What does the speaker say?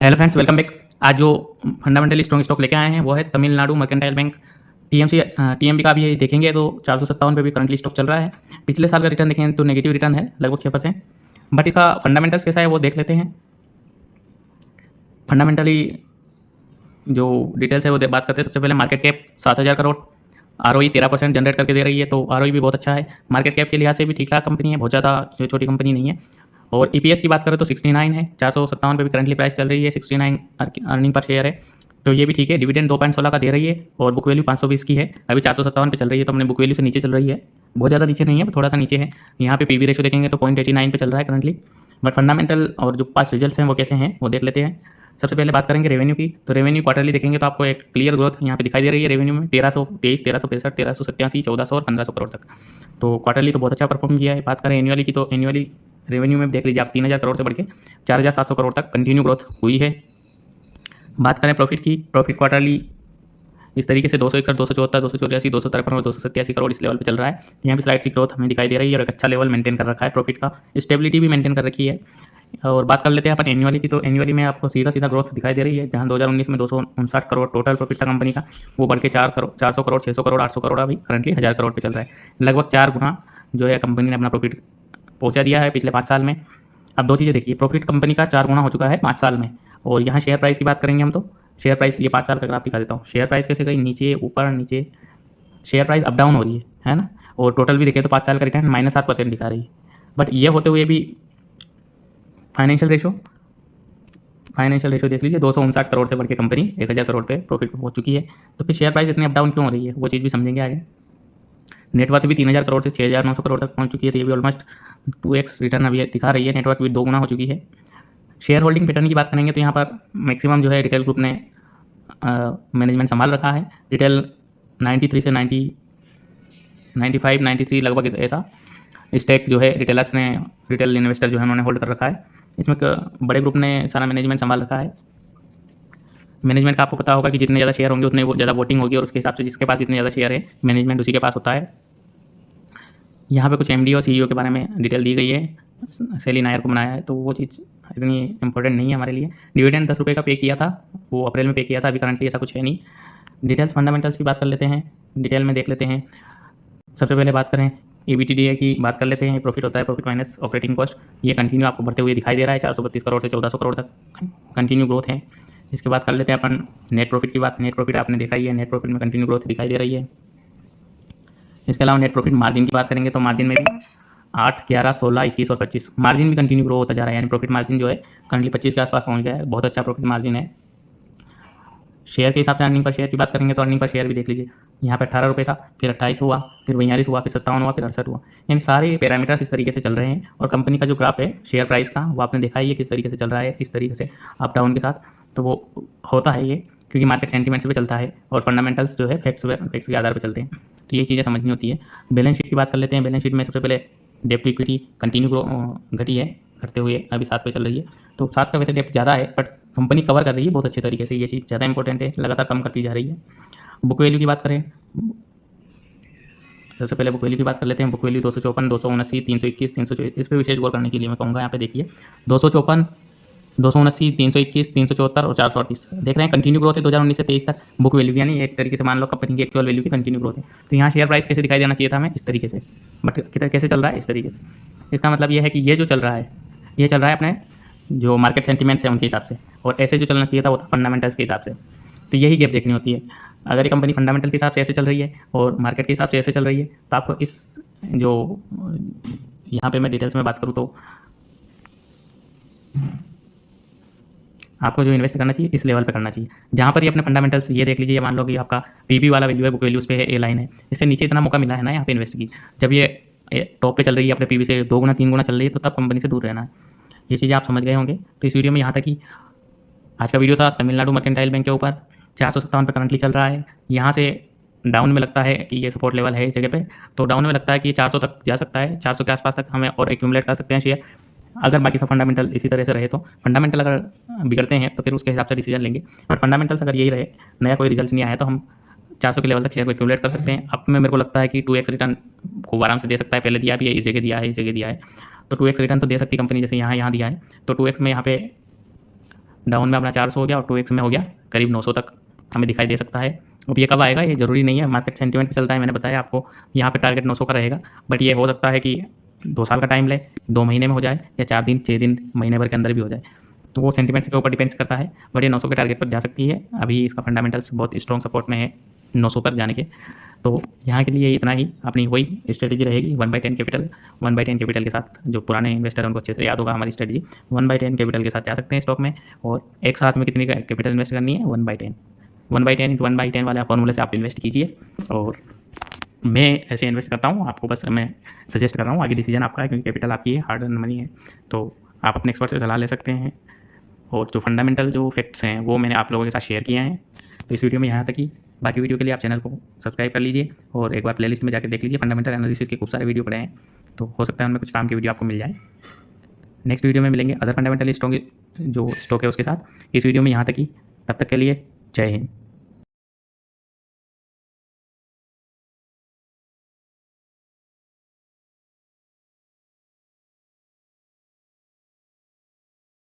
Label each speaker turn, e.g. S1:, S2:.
S1: Hello friends, welcome back. आज जो fundamentally strong stock लेके आए हैं वो है Tamil Nadu mercantile bank. TMC TMB का भी ये देखेंगे तो 457 पे भी करंटली स्टॉक चल रहा है। पिछले साल का रिटर्न देखें तो नेगेटिव रिटर्न है लगभग 6%। बट इसका फंडामेंटल्स कैसा है वो देख लेते हैं। फंडामेंटली जो डिटेल्स है वो बात करते हैं। सबसे पहले market cap 7,000 crore, ROE 13% generate करके दे रही है, तो आरओई भी बहुत अच्छा है। मार्केट कैप के लिहाज से भी ठीक ठाक कंपनी है, बहुत ज़्यादा छोटी कंपनी नहीं है। और ईपीएस की बात करें तो 69 है, 457 पे भी करंटली प्राइस चल रही है, 69 अर्निंग पर शेयर है, तो ये भी ठीक है। डिविडेंड 2.16 का दे रही है और बुक वैल्यू 520 की है। अभी 457 पे चल रही है, तो अपने बुक वैल्यू से नीचे चल रही है, बहुत ज़्यादा नीचे नहीं है, थोड़ा सा नीचे है। यहाँ पे पीवी रेशो देखेंगे तो 0.89 पे चल रहा है करंटली। बट फंडामेंटल और जो पास रिजल्ट्स हैं वो कैसे हैं वो देख लेते हैं। सबसे पहले बात करेंगे रेवेन्यू की, तो रेवेन्यू क्वार्टरली देखेंगे तो आपको एक क्लियर ग्रोथ यहाँ पे दिखाई दे रही है रेवेन्यू में, 1323, 1365, 1387, 1400 और 1500 करोड़ तक। तो क्वार्टरली तो बहुत अच्छा परफॉर्म किया है। बात करें एनुअली की, तो एनुअली रेवेन्यू में देख लीजिए आप 3,000 करोड़ से बढ़ के 4,700 करोड़ तक कंटिन्यू ग्रोथ हुई है। बात करें प्रॉफिट की, प्रॉफिट क्वार्टरली इस तरीके से 261, 274, 284, 253 और 287 करोड़ इस लेवल पे चल रहा है। यहाँ पे स्लाइड सी ग्रोथ हमें दिखाई दे रही है और एक अच्छा लेवल मेंटेन कर रखा है प्रॉफिट का, स्टेबिलिटी भी मेंटेन कर रखी है। और बात कर लेते हैं अपन एनुअली की, तो एनुअली में आपको सीधा सीधा ग्रोथ दिखाई दे रही है। जहाँ 2019 में 259 करोड़ टोटल प्रॉफिट था कंपनी का, वो बढ़ के 400 करोड़, 600 करोड़, 800 करोड़, अभी करंटली 1,000 करोड़ पे चल रहा है। लगभग 4 गुना जो है कंपनी ने अपना प्रॉफिट पहुँचा दिया है पिछले 5 साल में। अब दो चीज़ें देखिए, प्रॉफिट कंपनी का 4 गुना हो चुका है 5 साल में। और यहाँ शेयर प्राइस की बात करेंगे हम, तो शेयर प्राइस ये 5 साल का ग्राफ दिखा देता हूँ। शेयर प्राइस कैसे गई नीचे ऊपर नीचे, शेयर प्राइस अप डाउन हो रही है ना। और टोटल भी देखें तो 5 साल का रिटर्न -7% दिखा रही है। बट ये होते हुए भी फाइनेंशियल रेशो देख लीजिए, 259 करोड़ से बढ़ के कंपनी 1,000 करोड़ पे प्रॉफिट पहुंच चुकी है। तो फिर शेयर प्राइस इतनी अप डाउन क्यों हो रही है वो चीज़ भी समझेंगे आगे। नेटवर्थ भी 3,000 करोड़ से 6,900 करोड़ तक पहुंच चुकी है, तो ये भी ऑलमोस्ट 2x रिटर्न अभी दिखा रही है। नेटवर्थ भी 2 गुना हो चुकी है। शेयर होल्डिंग पैटर्न की बात करेंगे तो यहाँ पर मैक्सिमम जो है रिटेल ग्रुप ने मैनेजमेंट संभाल रखा है। रिटेल 93 से 95, 93 लगभग ऐसा स्टेक जो है रिटेलर्स ने, रिटेल इन्वेस्टर जो है उन्होंने होल्ड कर रखा है। इसमें बड़े ग्रुप ने सारा मैनेजमेंट संभाल रखा है। मैनेजमेंट का आपको पता होगा कि जितने ज़्यादा शेयर होंगे उतने ज़्यादा वोटिंग होगी, और उसके हिसाब से जिसके पास जितने ज़्यादा शेयर है मैनेजमेंट उसी के पास होता है। यहाँ पे कुछ एमडी और सीईओ के बारे में डिटेल दी गई है, सेली नायर को बनाया है, तो वो चीज़ इतनी इंपॉर्टेंट नहीं है हमारे लिए। डिविडेंड 10 रुपये का पे किया था, वो अप्रैल में पे किया था, अभी करंटली ऐसा कुछ है नहीं। डिटेल्स फंडामेंटल्स की बात कर लेते हैं, डिटेल में देख लेते हैं। सबसे पहले बात करें EBITDA की बात कर लेते हैं। प्रॉफिट होता है प्रॉफिट माइनस ऑपरेटिंग कॉस्ट, ये कंटिन्यू आपको बढ़ते हुए दिखाई दे रहा है। 432 करोड़ से 1,400 करोड़ तक कंटिन्यू ग्रोथ है। इसके बाद कर लेते हैं अपन नेट प्रॉफिट की बात। नेट प्रॉफिट आपने देखा ही है, नेट प्रॉफिट में कंटिन्यू ग्रोथ दिखाई दे रही है। इसके अलावा नेट प्रॉफिट मार्जिन की बात करेंगे तो मार्जिन में भी 8, 11, 16, 21 और 25 मार्जिन भी कंटिन्यू ग्रो होता जा रहा है। यानी प्रॉफिट मार्जिन जो है करंटली 25 के आसपास पहुंच गया है, बहुत अच्छा प्रॉफिट मार्जिन है। शेयर के हिसाब से अर्निंग पर शेयर की बात करेंगे तो अर्निंग पर शेयर भी देख लीजिए, यहाँ पे 18 रुपये था, फिर 28 हुआ, फिर 42 हुआ, फिर 57 हुआ, फिर 68 हुआ। यानी सारे पैरामीटर्स इस तरीके से चल रहे हैं। और कंपनी का जो ग्राफ है शेयर प्राइस का वो आपने देखा ही है किस तरीके से चल रहा है, इस तरीके से अप डाउन के साथ। तो वो होता है ये क्योंकि मार्केट सेंटीमेंट्स पे चलता है और फंडामेंटल्स जो है फैक्ट्स के आधार पर चलते हैं, तो ये चीज़ें समझनी होती है। बैलेंस शीट की बात कर लेते हैं। बैलेंस शीट में सबसे पहले डेप्ट इक्विटी कंटिन्यू घटी है, घटते हुए अभी 7 पे चल रही है। तो 7 का वैसे डेप्ट ज़्यादा है, बट कंपनी कवर कर रही है बहुत अच्छे तरीके से, ये चीज़ ज़्यादा इंपॉर्टेंट है, लगातार कम करती जा रही है। बुक वैल्यू की बात करें, सबसे पहले बुक वैल्यू की बात कर लेते हैं। बुक वैल्यू 254, 279, 321, 324, इस पर विशेष गौर करने के लिए मैं कहूँगा। यहाँ पे देखिए 254, 279, 321, 374 और 438 देख रहे हैं कंटिन्यू ग्रोथ है 2019 से 23 तक। बुक वैल्यू यानी एक तरीके से मान लो कंपनी की एक्चुअल वैल्यू की कंटिन्यू ग्रोथ है। तो यहाँ शेयर प्राइस कैसे दिखाई देना चाहिए था हमें, इस तरीके से, बट कैसे चल रहा है, इस तरीके से। इसका मतलब ये है कि ये जो चल रहा है, ये चल रहा है अपने जो मार्केट सेंटीमेंट्स है उनके हिसाब से, और ऐसे जो चलना चाहिए था वो था फंडामेंटल्स के हिसाब से। तो यही गैप देखनी होती है। अगर ये कंपनी फंडामेंटल के हिसाब से ऐसे चल रही है और मार्केट के हिसाब से ऐसे चल रही है, तो आपको इस जो यहाँ पे मैं डिटेल्स में बात करूँ तो आपको जो इन्वेस्ट करना चाहिए इस लेवल पे करना चाहिए, जहाँ पर ये अपने फंडामेंटल्स ये देख लीजिए। मान लो कि आपका पीबी वाला वैल्यू है, बुक वैल्यूज़ पे है, ए लाइन है, इससे नीचे इतना मौका मिला है ना यहाँ पे इन्वेस्ट की। जब ये टॉप पे चल रही है अपने पीबी से 2 गुना 3 गुना चल रही है, तो तब कंपनी से दूर रहना है। ये चीज़ें आप समझ गए होंगे। तो इस वीडियो में यहाँ तक ही आज का वीडियो था तमिलनाडु मर्केंटाइल बैंक के ऊपर। 457 पे करंटली चल रहा है। यहाँ से डाउन में लगता है कि ये सपोर्ट लेवल है इस जगह पे, तो डाउन में लगता है कि 400 तक जा सकता है, 400 के आसपास तक हमें और एक्यूमुलेट कर सकते हैं शेयर, अगर बाकी सब फंडामेंटल इसी तरह से रहे। तो फंडामेंटल अगर बिगड़ते हैं तो फिर उसके हिसाब से डिसीजन लेंगे, और फंडामेंटल्स अगर यही रहे, नया कोई रिजल्ट नहीं आया, तो हम 400 के लेवल तक शेयर को एक्यूमुलेट कर सकते हैं। अब में मेरे को लगता है कि 2x रिटर्न खूब आराम से दे सकता है। पहले दिया भी है, इस जगह दिया है, इस जगह दिया है, तो 2x रिटर्न तो दे सकती कंपनी, जैसे यहाँ दिया है। तो 2x में यहाँ पे डाउन में अपना 400 हो गया और 2x में हो गया करीब 900 तक हमें दिखाई दे सकता है। अब ये कब आएगा ये ज़रूरी नहीं है, मार्केट सेंटीमेंट पे चलता है। मैंने बताया आपको यहाँ पे टारगेट 900 का रहेगा, बट ये हो सकता है कि 2 साल का टाइम ले, 2 महीने में हो जाए, या 4 दिन 6 दिन महीने भर के अंदर भी हो जाए। तो वो सेंटीमेंट्स के ऊपर डिपेंड्स करता है, बट ये 900 के टारगेट पर जा सकती है। अभी इसका फंडामेंटल्स बहुत स्ट्रॉन्ग सपोर्ट में है 900 पर जाने के। तो यहाँ के लिए इतना ही, अपनी वही स्ट्रेटजी रहेगी 1/10 कैपिटल। 1/10 कैपिटल के साथ जो पुराने इन्वेस्टर हैं उनको अच्छे से याद होगा हमारी स्ट्रेटजी। 1/10 कैपिटल के साथ जा सकते हैं स्टॉक में, और एक साथ में कितनी कैपिटल इन्वेस्ट करनी है 1/10। 1/10 इंटू 1/10 वाले फॉर्मूले से आप इन्वेस्ट कीजिए। और मैं ऐसे इन्वेस्ट करता हूँ, आपको बस मैं सजेस्ट कर रहा हूँ, आगे डिसीजन आपका है, क्योंकि कैपिटल आपकी है, हार्ड अर्न मनी है। तो आप अपने एक्सपर्ट से सलाह ले सकते हैं। और जो फंडामेंटल जो फैक्ट्स हैं वो मैंने आप लोगों के साथ शेयर किए हैं। तो इस वीडियो में यहाँ तक ही, बाकी वीडियो के लिए आप चैनल को सब्सक्राइब कर लीजिए और एक बार प्लेलिस्ट में जाकर देख लीजिए। फंडामेंटल एनालिसिस के खूब सारे वीडियो पड़े हैं, तो हो सकता है उनमें कुछ काम की वीडियो आपको मिल जाए। नेक्स्ट वीडियो में मिलेंगे अदर फंडामेंटल स्टॉक जो स्टॉक है उसके साथ। इस वीडियो में यहाँ तक ही, तब तक के लिए जय हिंद।